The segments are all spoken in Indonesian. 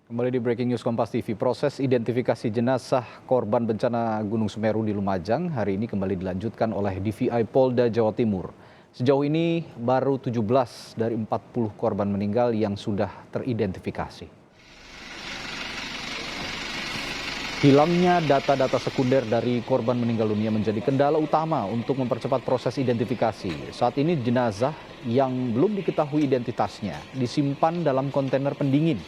Kembali di Breaking News Kompas TV, proses identifikasi jenazah korban bencana Gunung Semeru di Lumajang hari ini kembali dilanjutkan oleh DVI Polda Jawa Timur. Sejauh ini baru 17 dari 40 korban meninggal yang sudah teridentifikasi. Hilangnya data-data sekunder dari korban meninggal dunia menjadi kendala utama untuk mempercepat proses identifikasi. Saat ini jenazah yang belum diketahui identitasnya disimpan dalam kontainer pendingin.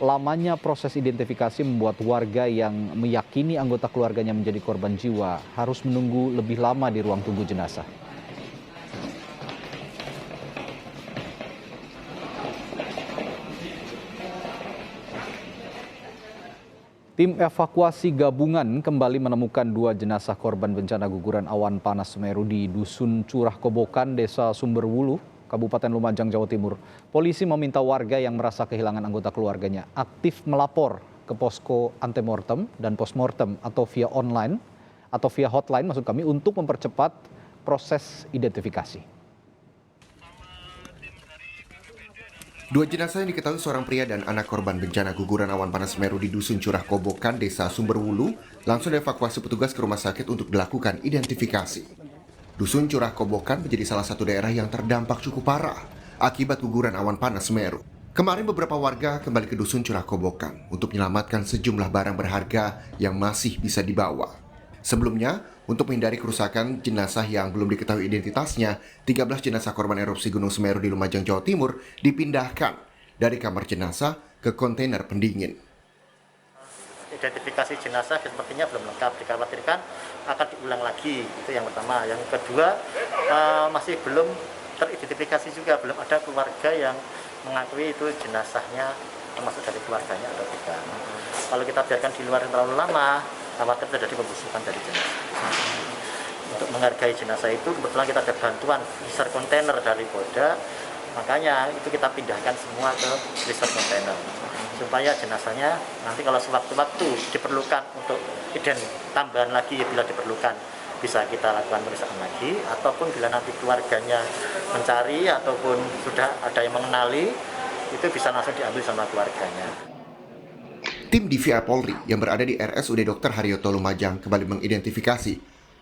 Lamanya proses identifikasi membuat warga yang meyakini anggota keluarganya menjadi korban jiwa harus menunggu lebih lama di ruang tunggu jenazah. Tim evakuasi gabungan kembali menemukan 2 jenazah korban bencana guguran awan panas Semeru di Dusun Curah Kobokan, Desa Sumberwulu, Kabupaten Lumajang, Jawa Timur. Polisi meminta warga yang merasa kehilangan anggota keluarganya aktif melapor ke posko antemortem dan postmortem atau via online atau via hotline maksud kami untuk mempercepat proses identifikasi. 2 jenazah yang diketahui seorang pria dan anak korban bencana guguran awan panas Semeru di Dusun Curah Kobokan, Desa Sumberwulu, langsung dievakuasi petugas ke rumah sakit untuk dilakukan identifikasi. Dusun Curah Kobokan menjadi salah satu daerah yang terdampak cukup parah akibat guguran awan panas Semeru. Kemarin beberapa warga kembali ke Dusun Curah Kobokan untuk menyelamatkan sejumlah barang berharga yang masih bisa dibawa. Sebelumnya, untuk menghindari kerusakan jenazah yang belum diketahui identitasnya, 13 jenazah korban erupsi Gunung Semeru di Lumajang, Jawa Timur dipindahkan dari kamar jenazah ke kontainer pendingin. Identifikasi jenazah sepertinya belum lengkap, dikhawatirkan akan diulang lagi, itu yang pertama. Yang kedua, masih belum teridentifikasi juga, belum ada keluarga yang mengakui itu jenazahnya termasuk dari keluarganya atau tidak. Kalau kita biarkan di luar terlalu lama, khawatir terjadi pembusukan dari jenazah. Untuk menghargai jenazah itu, kebetulan kita ada bantuan freezer kontainer dari Polda, makanya itu kita pindahkan semua ke freezer kontainer supaya jenazahnya nanti kalau sewaktu-waktu diperlukan untuk tambahan lagi bila diperlukan bisa kita lakukan pemeriksaan lagi, ataupun bila nanti keluarganya mencari ataupun sudah ada yang mengenali, itu bisa langsung diambil sama keluarganya. Tim DVI Polri yang berada di RSUD Dr. Haryoto Lumajang kembali mengidentifikasi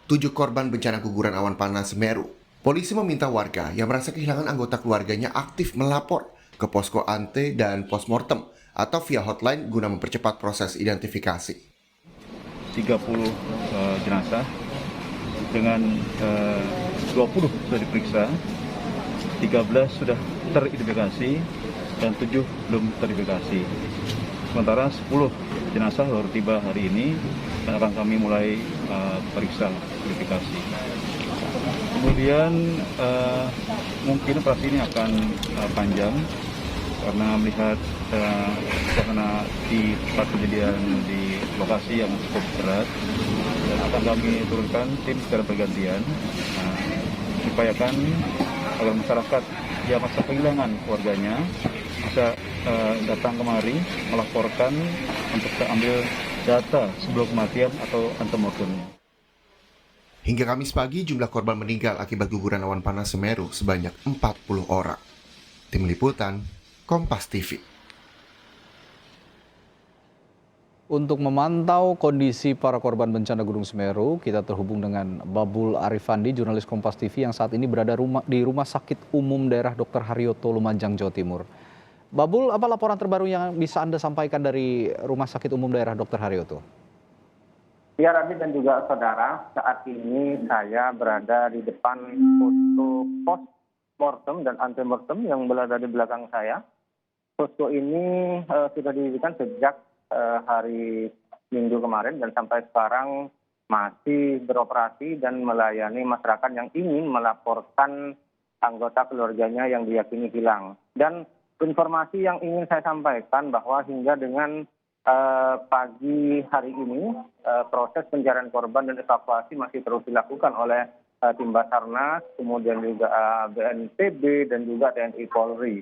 7 korban bencana guguran awan panas Semeru. Polisi meminta warga yang merasa kehilangan anggota keluarganya aktif melapor ke posko ante dan postmortem atau via hotline guna mempercepat proses identifikasi. 30 jenazah dengan 20 sudah diperiksa, 13 sudah teridentifikasi dan 7 belum teridentifikasi. Sementara 10 jenazah baru tiba hari ini dan akan kami mulai periksa identifikasi. Kemudian mungkin operasi ini akan panjang karena melihat suasana di tempat kejadian di lokasi yang cukup berat, dan akan kami turunkan tim secara bergantian upayakan agar masyarakat yang merasa kehilangan keluarganya bisa datang kemari melaporkan untuk ambil data sebelum kematian atau antemortemnya. Hingga Kamis pagi, jumlah korban meninggal akibat guguran awan panas Semeru sebanyak 40 orang. Tim Liputan, Kompas TV. Untuk memantau kondisi para korban bencana Gunung Semeru, kita terhubung dengan Babul Arifandi, jurnalis Kompas TV yang saat ini berada di Rumah Sakit Umum Daerah Dr. Haryoto, Lumajang, Jawa Timur. Babul, apa laporan terbaru yang bisa Anda sampaikan dari Rumah Sakit Umum Daerah Dr. Haryoto? Ya, Radit dan juga saudara, saat ini saya berada di depan posko postmortem dan antemortem yang berada di belakang saya. Posko ini sudah didirikan sejak hari Minggu kemarin dan sampai sekarang masih beroperasi dan melayani masyarakat yang ingin melaporkan anggota keluarganya yang diyakini hilang. Dan informasi yang ingin saya sampaikan bahwa hingga dengan pagi hari ini proses pencarian korban dan evakuasi masih terus dilakukan oleh tim Basarnas, kemudian juga BNPB dan juga TNI Polri.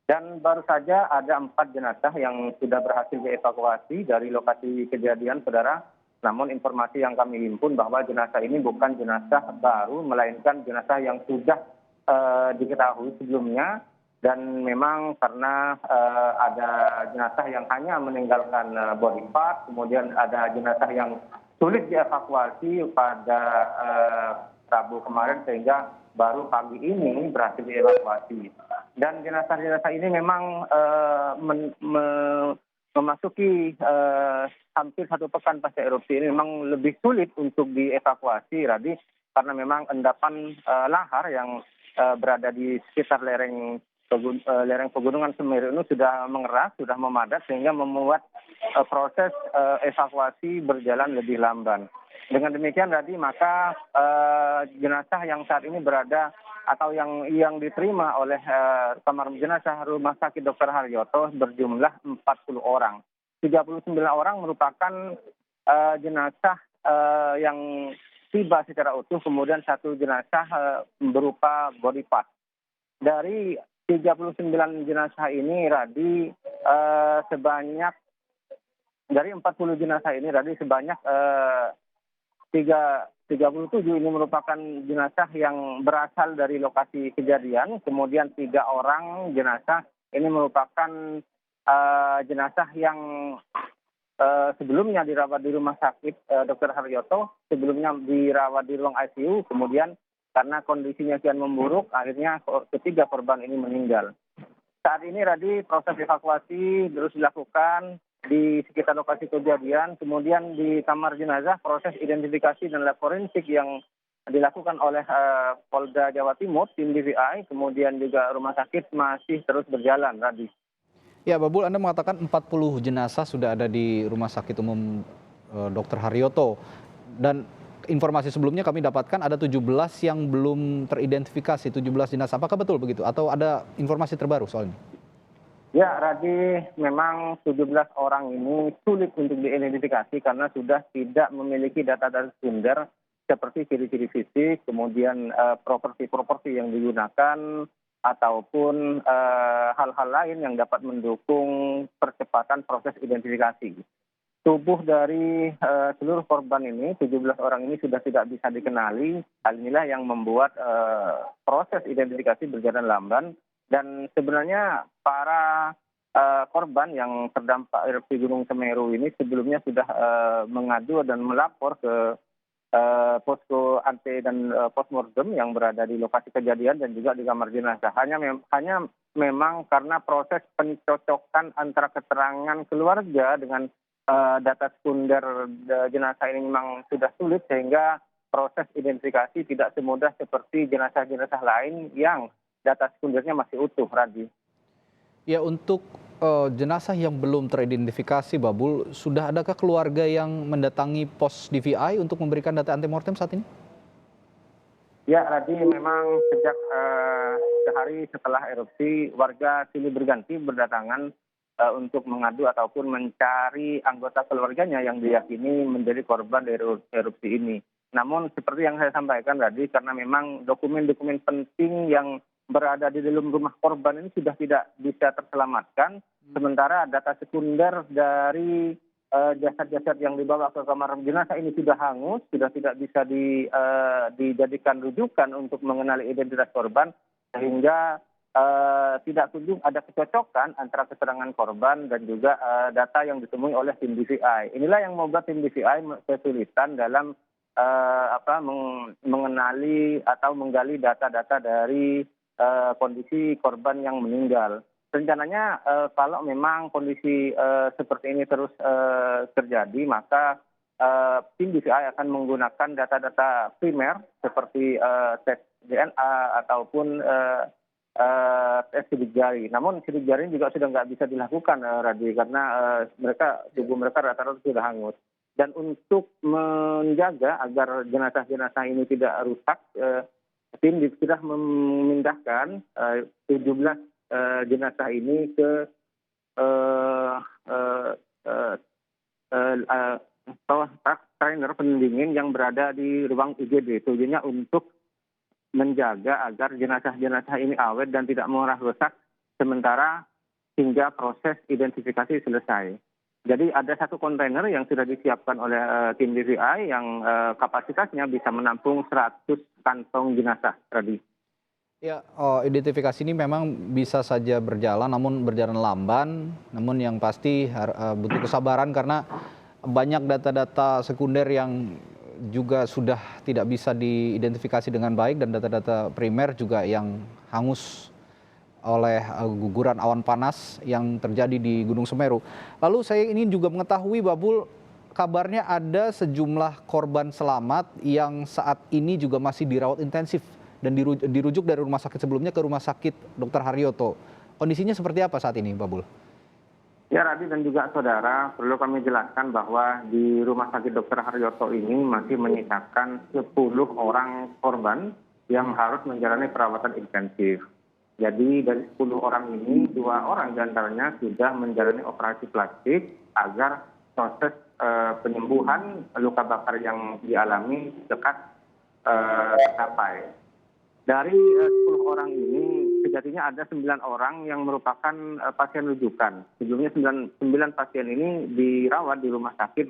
Dan baru saja ada 4 jenazah yang sudah berhasil dievakuasi dari lokasi kejadian, saudara. Namun informasi yang kami himpun bahwa jenazah ini bukan jenazah baru, melainkan jenazah yang sudah diketahui sebelumnya Dan memang karena ada jenazah yang hanya meninggalkan body part, kemudian ada jenazah yang sulit dievakuasi pada Rabu kemarin sehingga baru pagi ini berhasil dievakuasi. Dan jenazah-jenazah ini memang memasuki hampir 1 pekan pasca erupsi ini memang lebih sulit untuk dievakuasi, Radi, karena memang endapan lahar yang berada di sekitar lereng pegunungan Semeru ini sudah mengeras, sudah memadat sehingga membuat proses evakuasi berjalan lebih lamban. Dengan demikian tadi maka jenazah yang saat ini berada atau yang diterima oleh kamar jenazah Rumah Sakit Dr. Haryoto berjumlah 40 orang. 39 orang merupakan jenazah yang tiba secara utuh, kemudian 1 jenazah berupa body part. Dari 39 jenazah ini, Radi, dari 40 jenazah ini, Radi, sebanyak 37 ini merupakan jenazah yang berasal dari lokasi kejadian, kemudian 3 orang jenazah ini merupakan jenazah yang sebelumnya dirawat di Rumah Sakit Dr. Haryoto, sebelumnya dirawat di ruang ICU, kemudian karena kondisinya kian memburuk, akhirnya ketiga korban ini meninggal. Saat ini, Radi, proses evakuasi terus dilakukan di sekitar lokasi kejadian, kemudian di kamar jenazah proses identifikasi dan lab forensik yang dilakukan oleh Polda Jawa Timur, tim DVI, kemudian juga rumah sakit masih terus berjalan, Radi. Ya, Babul, Anda mengatakan 40 jenazah sudah ada di Rumah Sakit Umum Dr. Haryoto. Dan informasi sebelumnya kami dapatkan ada 17 yang belum teridentifikasi, 17 jenazah. Apakah betul begitu? Atau ada informasi terbaru soal ini? Ya, Radi, memang 17 orang ini sulit untuk diidentifikasi karena sudah tidak memiliki data-data sekunder seperti ciri-ciri fisik, kemudian properti-properti yang digunakan, ataupun hal-hal lain yang dapat mendukung percepatan proses identifikasi. Tubuh dari seluruh korban ini, 17 orang ini sudah tidak bisa dikenali. Hal inilah yang membuat proses identifikasi berjalan lamban. Dan sebenarnya para korban yang terdampak erupsi Gunung Semeru ini sebelumnya sudah mengadu dan melapor ke posko ante dan postmortem yang berada di lokasi kejadian dan juga di kamar jenazah. Hanya memang karena proses pencocokan antara keterangan keluarga dengan data sekunder jenazah ini memang sudah sulit sehingga proses identifikasi tidak semudah seperti jenazah-jenazah lain yang data sekundernya masih utuh, Radi. Ya, untuk jenazah yang belum teridentifikasi, Babul, sudah adakah keluarga yang mendatangi pos DVI untuk memberikan data antemortem saat ini? Ya, Radi, memang sejak sehari setelah erupsi, warga silih berganti berdatangan untuk mengadu ataupun mencari anggota keluarganya yang diyakini menjadi korban dari erupsi ini. Namun seperti yang saya sampaikan tadi, karena memang dokumen-dokumen penting yang berada di dalam rumah korban ini sudah tidak bisa terselamatkan, sementara data sekunder dari jasad-jasad yang dibawa ke kamar jenazah ini sudah hangus, sudah tidak bisa dijadikan rujukan untuk mengenali identitas korban, sehingga tidak kunjung ada kecocokan antara keterangan korban dan juga data yang ditemui oleh tim DVI. Inilah yang membuat tim DVI kesulitan dalam mengenali atau menggali data-data dari kondisi korban yang meninggal. Rencananya kalau memang kondisi seperti ini terus terjadi, maka tim DVI akan menggunakan data-data primer seperti tes DNA ataupun tes sidik jari. Namun sidik jari juga sudah nggak bisa dilakukan, Radi, karena tubuh mereka rata-rata sudah hangus. Dan untuk menjaga agar jenazah-jenazah ini tidak rusak, tim sudah memindahkan 17 jenazah ini ke trainer pendingin yang berada di ruang UGD. Tujuannya untuk menjaga agar jenazah-jenazah ini awet dan tidak murah rusak sementara hingga proses identifikasi selesai. Jadi ada 1 kontainer yang sudah disiapkan oleh tim DVI yang kapasitasnya bisa menampung 100 kantong jenazah, Radi. Ya, identifikasi ini memang bisa saja berjalan, namun berjalan lamban. Namun yang pasti butuh kesabaran karena banyak data-data sekunder yang juga sudah tidak bisa diidentifikasi dengan baik dan data-data primer juga yang hangus oleh guguran awan panas yang terjadi di Gunung Semeru. Lalu saya ingin juga mengetahui, Babul, kabarnya ada sejumlah korban selamat yang saat ini juga masih dirawat intensif dan dirujuk dari rumah sakit sebelumnya ke rumah sakit Dr. Haryoto. Kondisinya seperti apa saat ini, Babul? Ya, Radi dan juga saudara, perlu kami jelaskan bahwa di Rumah Sakit Dr. Haryoto ini masih menyisakan 10 orang korban yang harus menjalani perawatan intensif. Jadi dari 10 orang ini, 2 orang diantaranya sudah menjalani operasi plastik agar proses penyembuhan luka bakar yang dialami dekat tercapai. Dari 10 orang ini, sejatinya ada 9 orang yang merupakan pasien rujukan. Sebelumnya 9 pasien ini dirawat di Rumah Sakit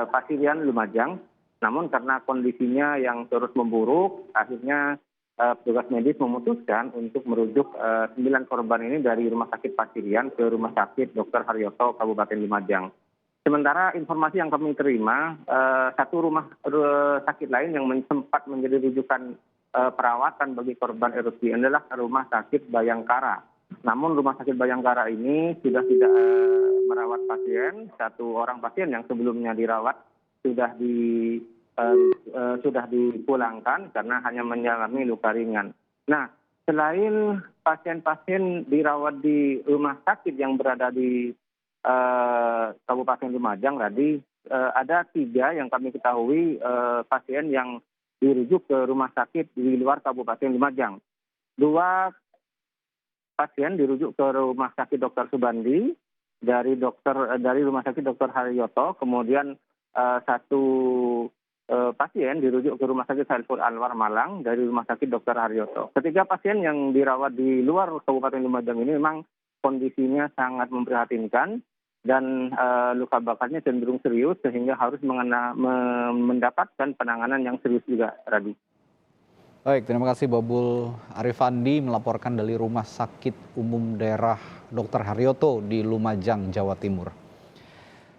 Pasirian Lumajang. Namun karena kondisinya yang terus memburuk, akhirnya petugas medis memutuskan untuk merujuk 9 korban ini dari Rumah Sakit Pasirian ke Rumah Sakit Dr. Haryoto Kabupaten Lumajang. Sementara informasi yang kami terima, satu rumah sakit lain yang sempat menjadi rujukan perawatan bagi korban erupsi adalah Rumah Sakit Bayangkara. Namun Rumah Sakit Bayangkara ini sudah tidak merawat pasien. 1 orang pasien yang sebelumnya dirawat sudah dipulangkan karena hanya mengalami luka ringan. Nah, selain pasien-pasien dirawat di rumah sakit yang berada di Kabupaten Lumajang tadi, ada 3 yang kami ketahui pasien yang dirujuk ke rumah sakit di luar Kabupaten Lumajang. 2 pasien dirujuk ke Rumah Sakit Dr. Subandi dari Rumah Sakit Dr. Haryoto, kemudian 1 pasien dirujuk ke Rumah Sakit Saiful Anwar Malang dari Rumah Sakit Dr. Haryoto. Ketiga pasien yang dirawat di luar Kabupaten Lumajang ini memang kondisinya sangat memprihatinkan dan luka bakarnya cenderung serius sehingga harus mendapatkan penanganan yang serius juga, Radi. Baik, terima kasih Babul Arifandi melaporkan dari Rumah Sakit Umum Daerah Dr. Haryoto di Lumajang, Jawa Timur.